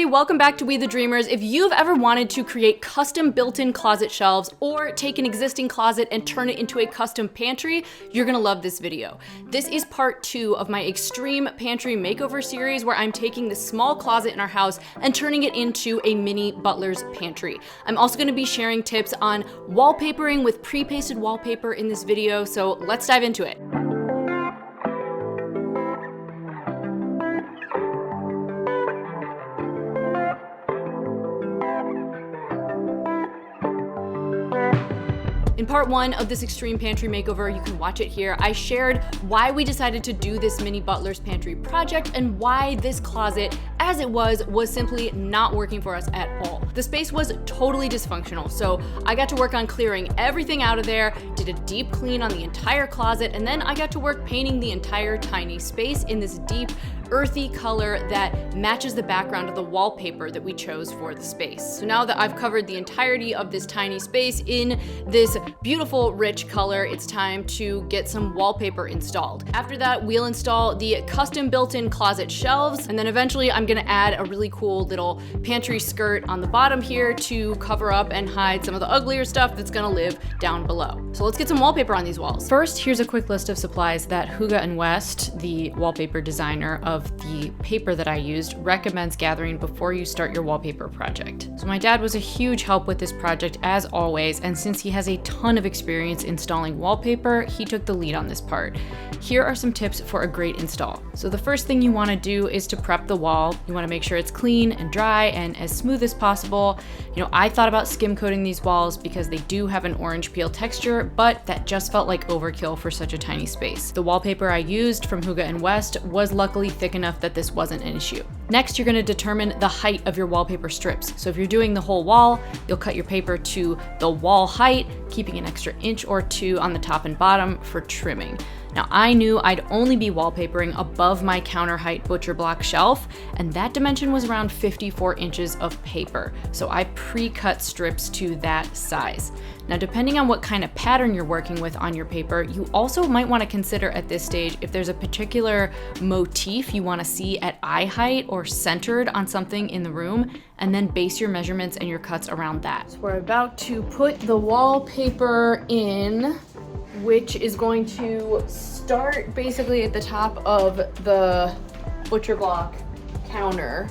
everybody, welcome back to We the Dreamers. If you've ever wanted to create custom built-in closet shelves or take an existing closet and turn it into a custom pantry, you're gonna love this video. This is part 2 of my Extreme Pantry Makeover series where I'm taking this small closet in our house and turning it into a mini butler's pantry. I'm also gonna be sharing tips on wallpapering with pre-pasted wallpaper in this video, so let's dive into it. In part 1 of this Extreme Pantry Makeover, you can watch it here, I shared why we decided to do this mini butler's pantry project and why this closet, as it was simply not working for us at all. The space was totally dysfunctional, so I got to work on clearing everything out of there, did a deep clean on the entire closet, and then I got to work painting the entire tiny space in this deep, earthy color that matches the background of the wallpaper that we chose for the space. So now that I've covered the entirety of this tiny space in this beautiful rich color, it's time to get some wallpaper installed. After that, we'll install the custom built-in closet shelves, and then eventually I'm gonna add a really cool little pantry skirt on the bottom here to cover up and hide some of the uglier stuff that's gonna live down below. So let's get some wallpaper on these walls. First, here's a quick list of supplies that Huga and West, the wallpaper designer of the paper that I used, recommends gathering before you start your wallpaper project. So my dad was a huge help with this project as always, and since he has a ton of experience installing wallpaper, he took the lead on this part. Here are some tips for a great install. So the first thing you want to do is to prep the wall. You want to make sure it's clean and dry and as smooth as possible. You know, I thought about skim coating these walls because they do have an orange peel texture, but that just felt like overkill for such a tiny space. The wallpaper I used from Huga and West was luckily thick enough that this wasn't an issue. Next, you're going to determine the height of your wallpaper strips. So if you're doing the whole wall, you'll cut your paper to the wall height, keeping an extra inch or 2 on the top and bottom for trimming. Now I knew I'd only be wallpapering above my counter height butcher block shelf, and that dimension was around 54 inches of paper. So I pre-cut strips to that size. Now, depending on what kind of pattern you're working with on your paper, you also might want to consider at this stage if there's a particular motif you want to see at eye height or centered on something in the room, and then base your measurements and your cuts around that. So we're about to put the wallpaper in, which is going to start basically at the top of the butcher block counter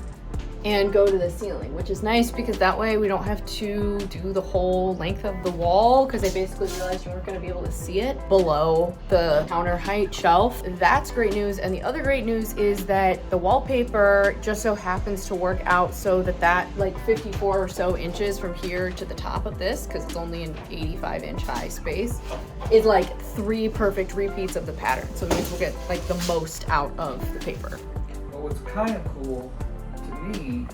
and go to the ceiling, which is nice because that way we don't have to do the whole length of the wall, because I basically realized you weren't going to be able to see it below the counter height shelf. That's great news. And the other great news is that the wallpaper just so happens to work out so that like 54 or so inches from here to the top of this, because it's only an 85-inch high space, is like 3 perfect repeats of the pattern. So it means we'll get like the most out of the paper. Well, what's kind of cool to me,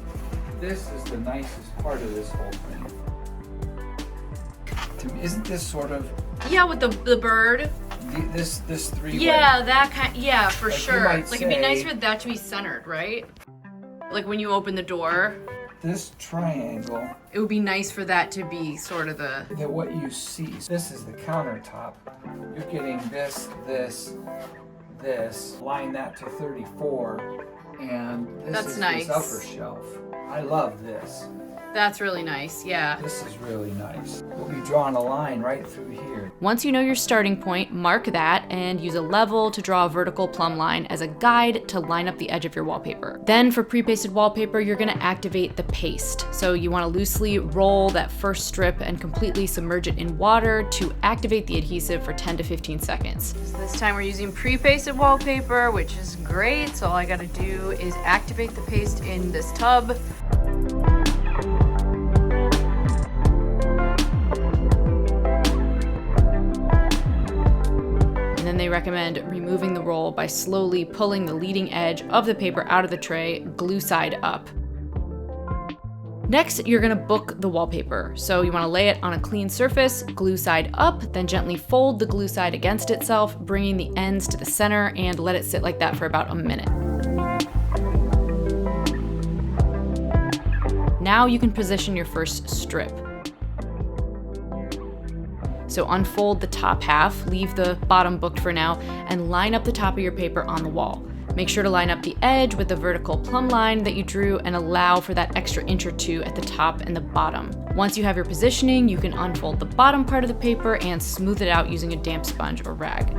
this is the nicest part of this whole thing. To me, isn't this sort of? Yeah, with the bird. This 3-way. Yeah, that kind. Yeah, for like sure. Like it'd be nice for that to be centered, right? Like when you open the door. This triangle. It would be nice for that to be sort of that what you see. This is the countertop. You're getting this. Line that to 34. And this is nice. This upper shelf. I love this. That's really nice, yeah. This is really nice. We'll be drawing a line right through here. Once you know your starting point, mark that and use a level to draw a vertical plumb line as a guide to line up the edge of your wallpaper. Then for pre-pasted wallpaper, you're gonna activate the paste. So you wanna loosely roll that first strip and completely submerge it in water to activate the adhesive for 10 to 15 seconds. So this time we're using pre-pasted wallpaper, which is great. So all I gotta do is activate the paste in this tub. And then they recommend removing the roll by slowly pulling the leading edge of the paper out of the tray, glue side up. Next, you're gonna book the wallpaper. So you wanna lay it on a clean surface, glue side up, then gently fold the glue side against itself, bringing the ends to the center, and let it sit like that for about a minute. Now you can position your first strip. So unfold the top half, leave the bottom booked for now, and line up the top of your paper on the wall. Make sure to line up the edge with the vertical plumb line that you drew and allow for that extra inch or two at the top and the bottom. Once you have your positioning, you can unfold the bottom part of the paper and smooth it out using a damp sponge or rag.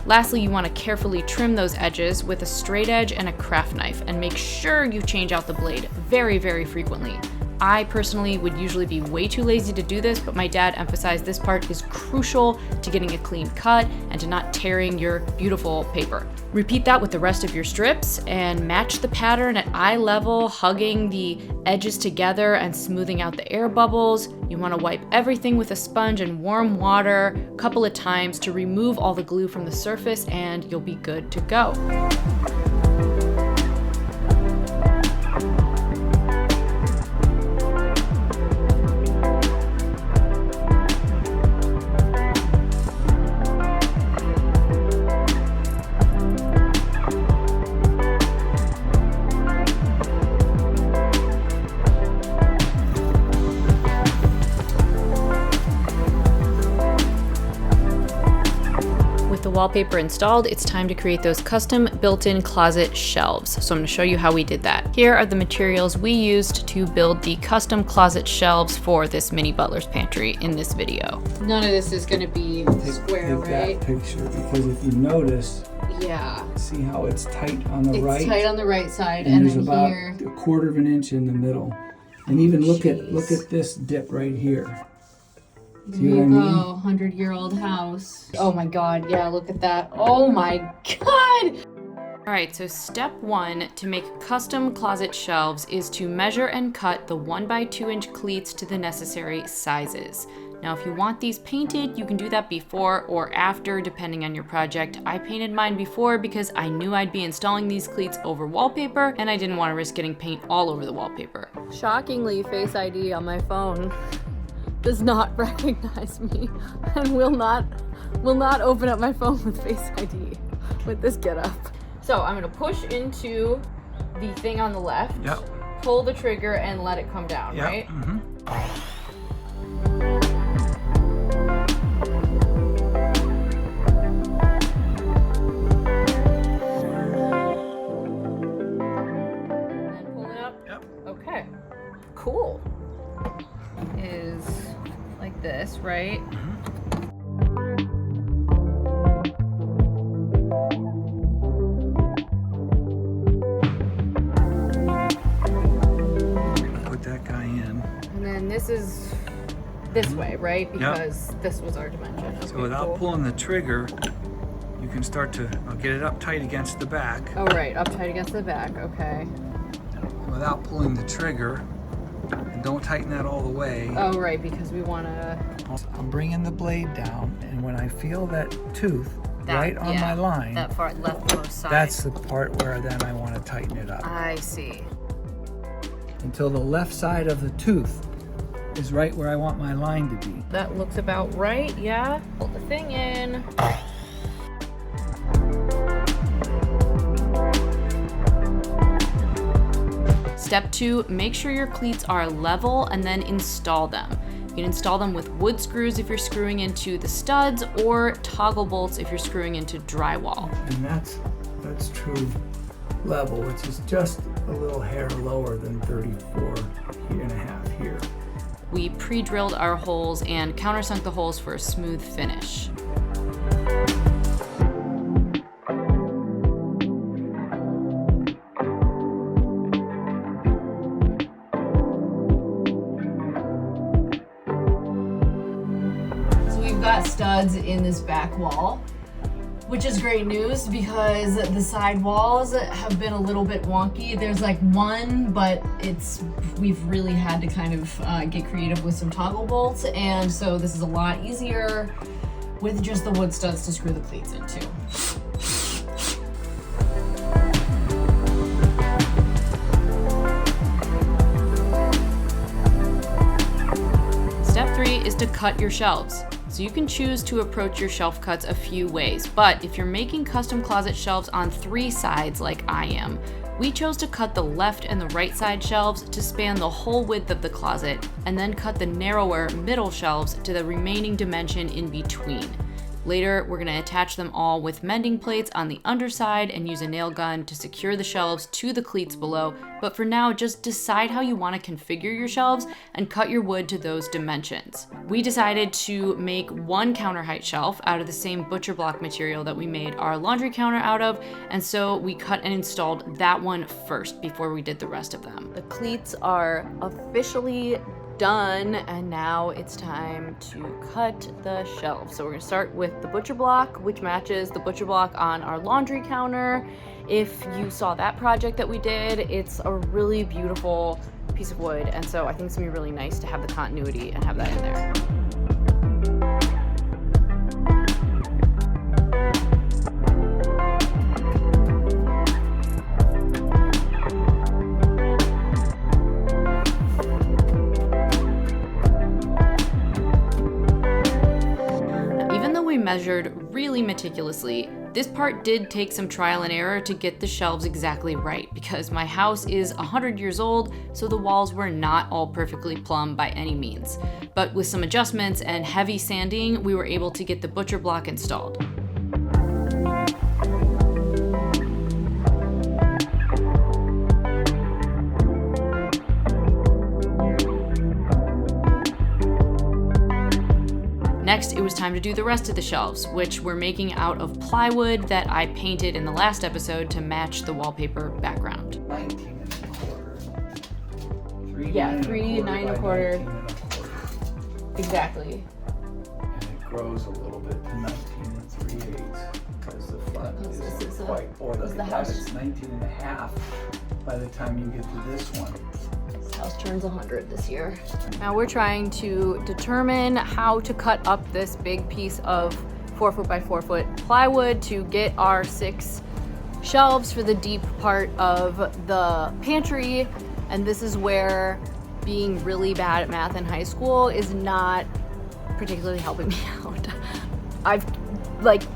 Lastly, you want to carefully trim those edges with a straight edge and a craft knife, and make sure you change out the blade very, very frequently. I personally would usually be way too lazy to do this, but my dad emphasized this part is crucial to getting a clean cut and to not tearing your beautiful paper. Repeat that with the rest of your strips and match the pattern at eye level, hugging the edges together and smoothing out the air bubbles. You want to wipe everything with a sponge and warm water a couple of times to remove all the glue from the surface, and you'll be good to go. Wallpaper installed, it's time to create those custom built-in closet shelves. So I'm going to show you how we did that. Here are the materials we used to build the custom closet shelves for this mini butler's pantry in this video. None of this is going to be square, right? That picture, because if you notice, yeah, see how it's tight on the right? It's tight on the right side, and there's then about here, a quarter of an inch in the middle. And even look at this dip right here. See what I mean? 100-year-old house. Oh my God, yeah, look at that. Oh my God! All right, so step one to make custom closet shelves is to measure and cut the 1x2 inch cleats to the necessary sizes. Now, if you want these painted, you can do that before or after, depending on your project. I painted mine before because I knew I'd be installing these cleats over wallpaper, and I didn't want to risk getting paint all over the wallpaper. Shockingly, Face ID on my phone does not recognize me and will not open up my phone with Face ID with this getup. So I'm gonna push into the thing on the left, pull the trigger and let it come down, right? Mm-hmm. And pull it up? Yep. Okay, cool. Is like this, right? Put that guy in. And then this is this way, right? Because this was our dimension. Okay, so without pulling the trigger, you can start to get it up tight against the back. Oh, right, up tight against the back, okay. Without pulling the trigger, and don't tighten that all the way. Oh, right, because we want to... I'm bringing the blade down, and when I feel that tooth right on my line, that far leftmost side, that's the part where then I want to tighten it up. I see. Until the left side of the tooth is right where I want my line to be. That looks about right, yeah. Pull the thing in. Step two, make sure your cleats are level and then install them. You can install them with wood screws if you're screwing into the studs, or toggle bolts if you're screwing into drywall. And that's true level, which is just a little hair lower than 34.5 here. We pre-drilled our holes and countersunk the holes for a smooth finish. Got studs in this back wall, which is great news because the side walls have been a little bit wonky. There's like one, but we've really had to kind of get creative with some toggle bolts, and so this is a lot easier with just the wood studs to screw the cleats into. to cut your shelves. So you can choose to approach your shelf cuts a few ways, but if you're making custom closet shelves on 3 sides like I am, we chose to cut the left and the right side shelves to span the whole width of the closet, and then cut the narrower middle shelves to the remaining dimension in between. Later, we're going to attach them all with mending plates on the underside and use a nail gun to secure the shelves to the cleats below, but for now, just decide how you want to configure your shelves and cut your wood to those dimensions. We decided to make one counter height shelf out of the same butcher block material that we made our laundry counter out of, and so we cut and installed that one first before we did the rest of them. The cleats are officially done, and now it's time to cut the shelves. So we're gonna start with the butcher block, which matches the butcher block on our laundry counter. If you saw that project that we did, it's a really beautiful piece of wood, and so I think it's gonna be really nice to have the continuity and have that in there. Measured really meticulously, this part did take some trial and error to get the shelves exactly right, because my house is 100 years old, so the walls were not all perfectly plumb by any means. But with some adjustments and heavy sanding, we were able to get the butcher block installed. Next, it was time to do the rest of the shelves, which we're making out of plywood that I painted in the last episode to match the wallpaper background. 19 and a quarter. 3 9 and a quarter. 19 and a quarter. Exactly. And it grows a little bit to 19 and 3/8 because the front isn't quite, or the house is 19 and a half by the time you get to this one. House turns 100 this year. Now we're trying to determine how to cut up this big piece of 4 foot by 4 foot plywood to get our 6 shelves for the deep part of the pantry. And this is where being really bad at math in high school is not particularly helping me out. I've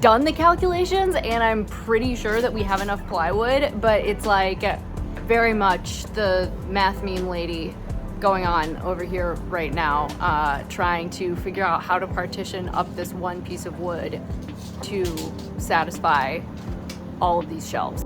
done the calculations and I'm pretty sure that we have enough plywood, but it's very much the math meme lady going on over here right now, trying to figure out how to partition up this one piece of wood to satisfy all of these shelves.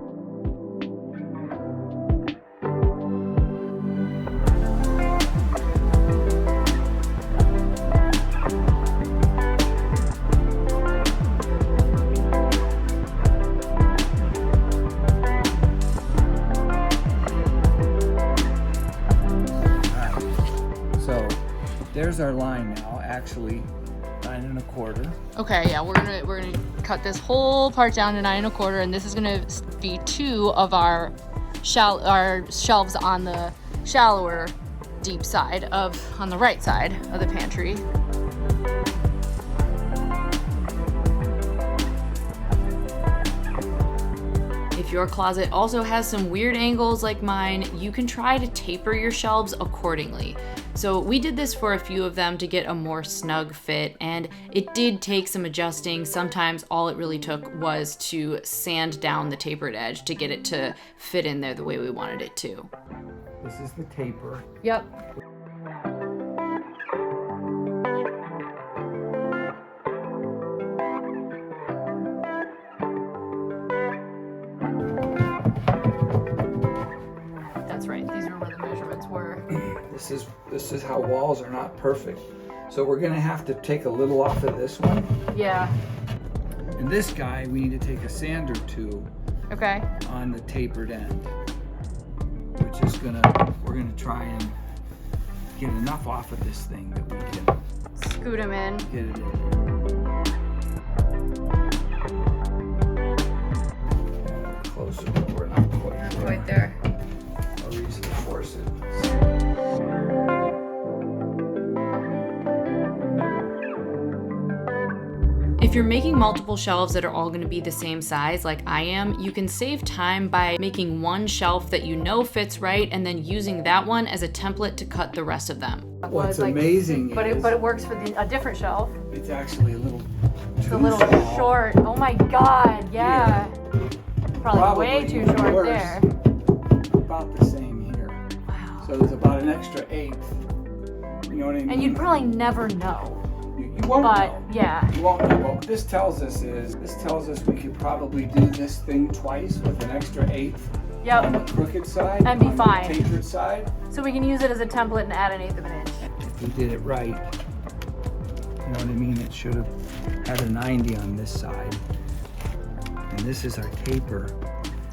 There's our line now, actually 9 and a quarter. Okay, yeah, we're gonna cut this whole part down to 9 and a quarter, and this is gonna be 2 of our shelves on the shallower deep side on the right side of the pantry. If your closet also has some weird angles like mine, you can try to taper your shelves accordingly. So we did this for a few of them to get a more snug fit, and it did take some adjusting. Sometimes all it really took was to sand down the tapered edge to get it to fit in there the way we wanted it to. This is the taper. Yep. That's right, these are where the measurements were. This is how walls are not perfect. So we're gonna have to take a little off of this one. Yeah. And this guy, we need to take a sand or 2 Okay. on the tapered end, which is we're gonna try and get enough off of this thing that we can Scoot them in. get it in. Closer, but we're not quite there. Right there. No reason to force it. If you're making multiple shelves that are all going to be the same size like I am, you can save time by making one shelf that you know fits right and then using that one as a template to cut the rest of them. What's amazing but is, it works for a different shelf. it's actually a little It's a little short. Oh my God, yeah. Probably way too short worse. there. About the same here. Wow. So there's about an extra eighth. You know what I mean? And you'd probably never know. You won't But know. yeah. You won't know. What this tells us we could probably do this thing twice with an extra eighth on the crooked side And be on fine. the tapered side. So we can use it as a template and add an eighth of an inch. If we did it right, you know what I mean? It should have had a 90 on this side. And this is our taper.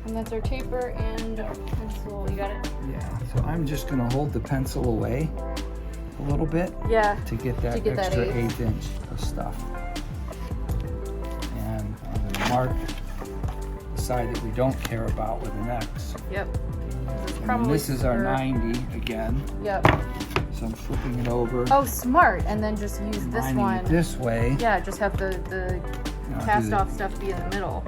And that's our taper and our pencil. You got it? Yeah. So I'm just gonna hold the pencil away a little bit. Yeah. To get that extra eighth inch of stuff. And I'm gonna mark the side that we don't care about with an X. Yep. And this is our 90 again. Yep. So I'm flipping it over. Oh, smart. And then just use this one. It this way. Yeah, just have the cast off stuff be in the middle.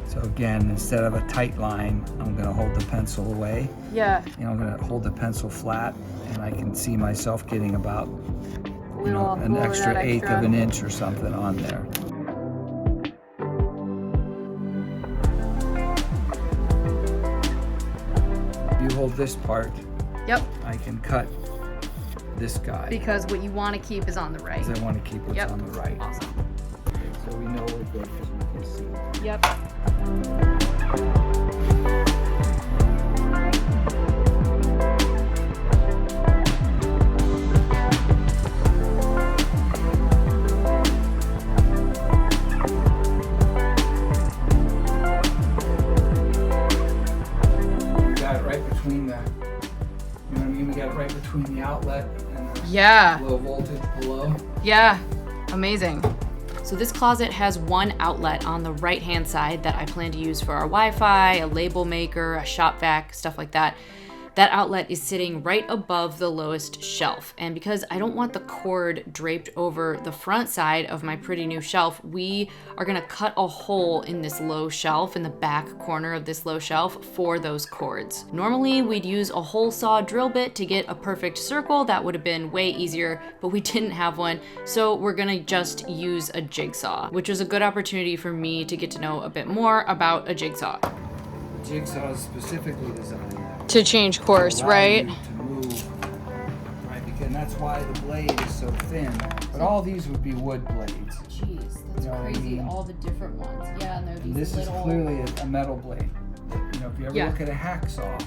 So again, instead of a tight line, I'm gonna hold the pencil away. Yeah. You know, I'm gonna hold the pencil flat, and I can see myself getting about, you know, an extra eighth of an inch or something on there. If you hold this part, Yep. I can cut this guy. Because what you want to keep is on the right. Because I want to keep what's on the right. Awesome. So we know we're good because we can see. Yep. We got it right between the, you know what I mean? We got it right between the outlet and the low voltage below. Yeah. Amazing. So this closet has one outlet on the right-hand side that I plan to use for our Wi-Fi, a label maker, a shop vac, stuff like that. That outlet is sitting right above the lowest shelf. And because I don't want the cord draped over the front side of my pretty new shelf, we are gonna cut a hole in this low shelf, in the back corner of this low shelf, for those cords. Normally we'd use a hole saw drill bit to get a perfect circle. That would have been way easier, but we didn't have one. So we're gonna just use a jigsaw, which was a good opportunity for me to get to know a bit more about a jigsaw. The jigsaw is specifically designed to change course, right? to move, right? Because that's why the blade is so thin. But all these would be wood blades. Jeez, that's crazy. All the different ones. Yeah, and they're these this little... is clearly a metal blade. You know, if you ever look at a hacksaw.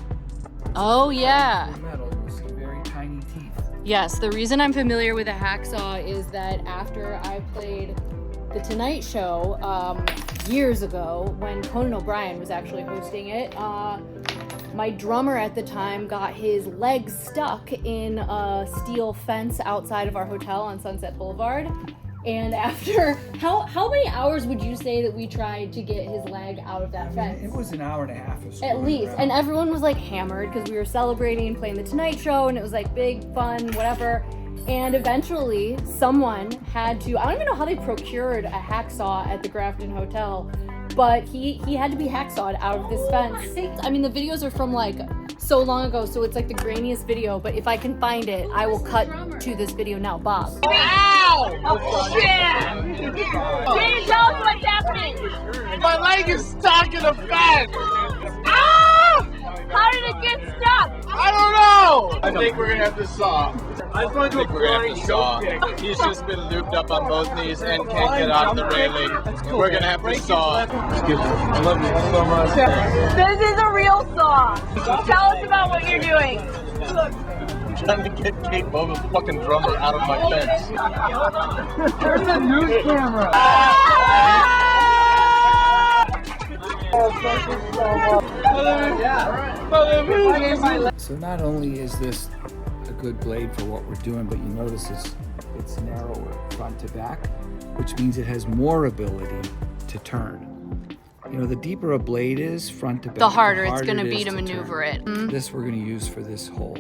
Oh yeah. Metal, you'll see very tiny teeth. Yes, the reason I'm familiar with a hacksaw is that after I played The Tonight Show years ago, when Conan O'Brien was actually hosting it, my drummer at the time got his legs stuck in a steel fence outside of our hotel on Sunset Boulevard. And after, how many hours would you say that we tried to get his leg out of that fence? It was an hour and a half or so. At least. And everyone was like hammered because we were celebrating playing The Tonight Show and it was like big, fun, whatever. And eventually someone had to, I don't even know how they procured a hacksaw at the Grafton Hotel, but he had to be hacksawed out of this fence. I mean, the videos are from like so long ago, so it's like the grainiest video, but if I can find it, I will cut to this video now. Bob. Ow! Oh, shit! Jamie, tell us what's happening! My leg is stuck in the fence! Ah! How did it get stuck? I don't know! I think we're gonna have to saw. I think we're gonna have to saw. He's just been looped up on both knees and can't get out of the railing. We're gonna have to saw. I love you so much. This is a real saw. Tell us about what you're doing. I'm trying to get Kate Boba's fucking drummer out of my fence. There's a news camera. So not only is this a good blade for what we're doing, but you notice it's narrower front to back, which means it has more ability to turn. You know, the deeper a blade is front to back, The harder it's going to be to maneuver it. This we're going to use for this hole.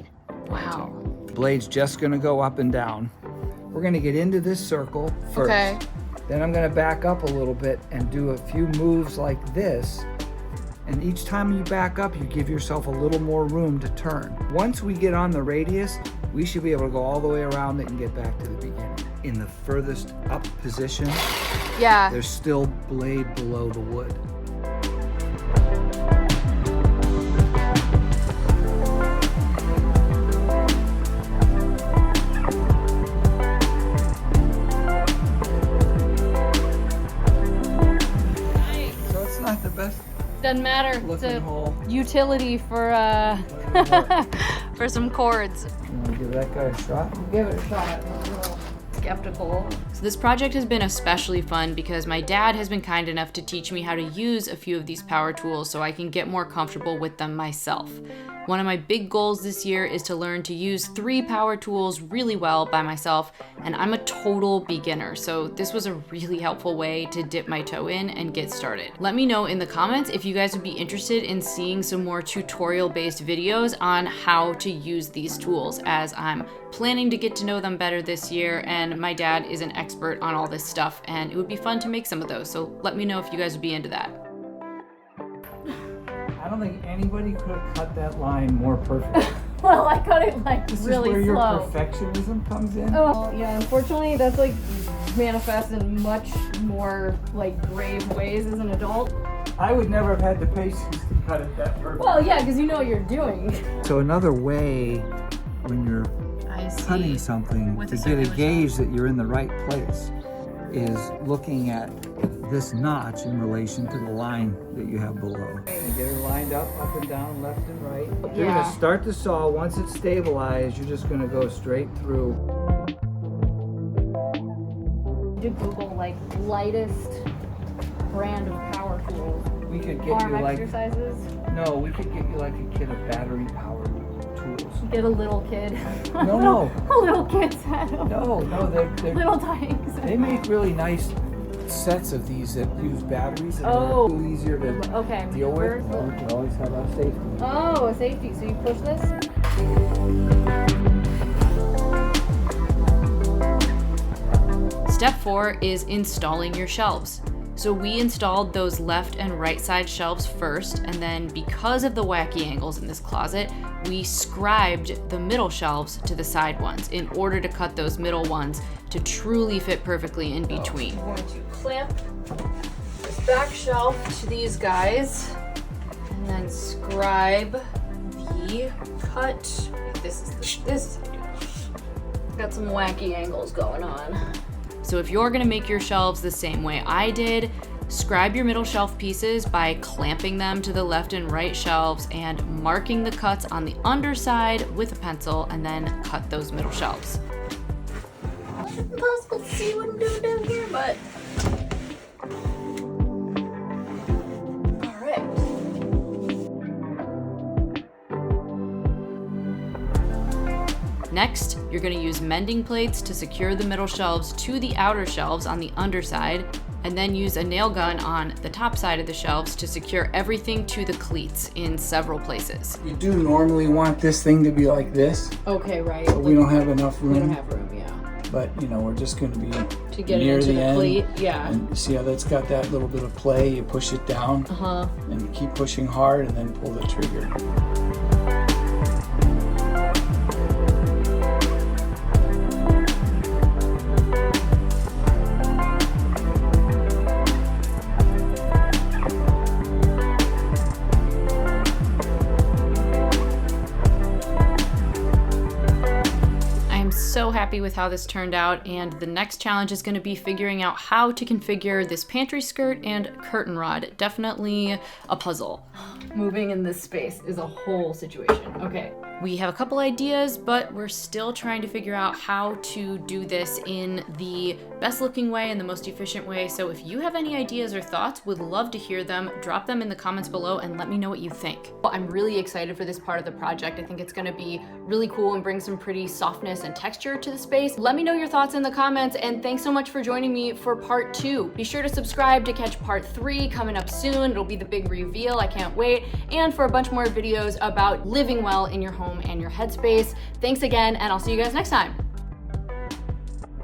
Wow. Blade's just going to go up and down. We're going to get into this circle first. Okay. Then I'm going to back up a little bit and do a few moves like this. And each time you back up, you give yourself a little more room to turn. Once we get on the radius, we should be able to go all the way around it and get back to the beginning. In the furthest up position, Yeah. there's still blade below the wood. So it's not the best Doesn't matter. It's looking a hole. utility for for some cords. You want to give that guy a shot? Give it a shot. I'm a little skeptical. So this project has been especially fun because my dad has been kind enough to teach me how to use a few of these power tools so I can get more comfortable with them myself. One of my big goals this year is to learn to use 3 power tools really well by myself, and I'm a total beginner, so this was a really helpful way to dip my toe in and get started. Let me know in the comments if you guys would be interested in seeing some more tutorial-based videos on how to use these tools, as I'm planning to get to know them better this year, and my dad is an expert on all this stuff, and it would be fun to make some of those, so let me know if you guys would be into that. I don't think anybody could have cut that line more perfect. Well, I cut it like This really is where slow. your perfectionism comes in. Oh, yeah, unfortunately that's like manifests in much more like grave ways as an adult. I would never have had the patience to cut it that perfect. Well, yeah, because you know what you're doing. So another way when you're cutting something With to a get a circular gauge that you're in the right place is looking at this notch in relation to the line that you have below. And get it lined up and down, left and right. You're Yeah. gonna start the saw. Once it's stabilized, you're just gonna go straight through. Did Google like lightest brand of power tools? We could get Arm you like, exercises. no, we could get you like a kit of battery powered tools. Get a little kid. No. A little kid set. No, they're Little tiny set. they make really nice sets of these that use batteries and Oh. are a little easier to Okay. deal with. reverse. Well, we can always have our safety. Oh, a safety. So you push this. Step 4 is installing your shelves. So we installed those left and right side shelves first, and then because of the wacky angles in this closet, we scribed the middle shelves to the side ones in order to cut those middle ones to truly fit perfectly in between. I'm going to clamp this back shelf to these guys and then scribe the cut. This is how you do it. Got some wacky angles going on. So if you're gonna make your shelves the same way I did, scribe your middle shelf pieces by clamping them to the left and right shelves and marking the cuts on the underside with a pencil, and then cut those middle shelves. It's impossible to see what I'm doing down here, but all right. Next, you're going to use mending plates to secure the middle shelves to the outer shelves on the underside, and then use a nail gun on the top side of the shelves to secure everything to the cleats in several places. You do normally want this thing to be like this, Okay, right. but we don't have enough room. We don't have room, yeah. But you know, we're just going to be To get it near into the the end. cleat, yeah. And you see how that's got that little bit of play? You push it down and you keep pushing hard and then pull the trigger. So happy with how this turned out, and the next challenge is going to be figuring out how to configure this pantry skirt and curtain rod. Definitely a puzzle. Moving in this space is a whole situation. Okay, we have a couple ideas, but we're still trying to figure out how to do this in the best looking way and the most efficient way. So if you have any ideas or thoughts, would love to hear them. Drop them in the comments below and let me know what you think. Well, I'm really excited for this part of the project. I think it's going to be really cool and bring some pretty softness and texture to the space. Let me know your thoughts in the comments, and thanks so much for joining me for part 2. Be sure to subscribe to catch part 3 coming up soon. It'll be the big reveal. I can't wait. And for a bunch more videos about living well in your home and your headspace. Thanks again, and I'll see you guys next time.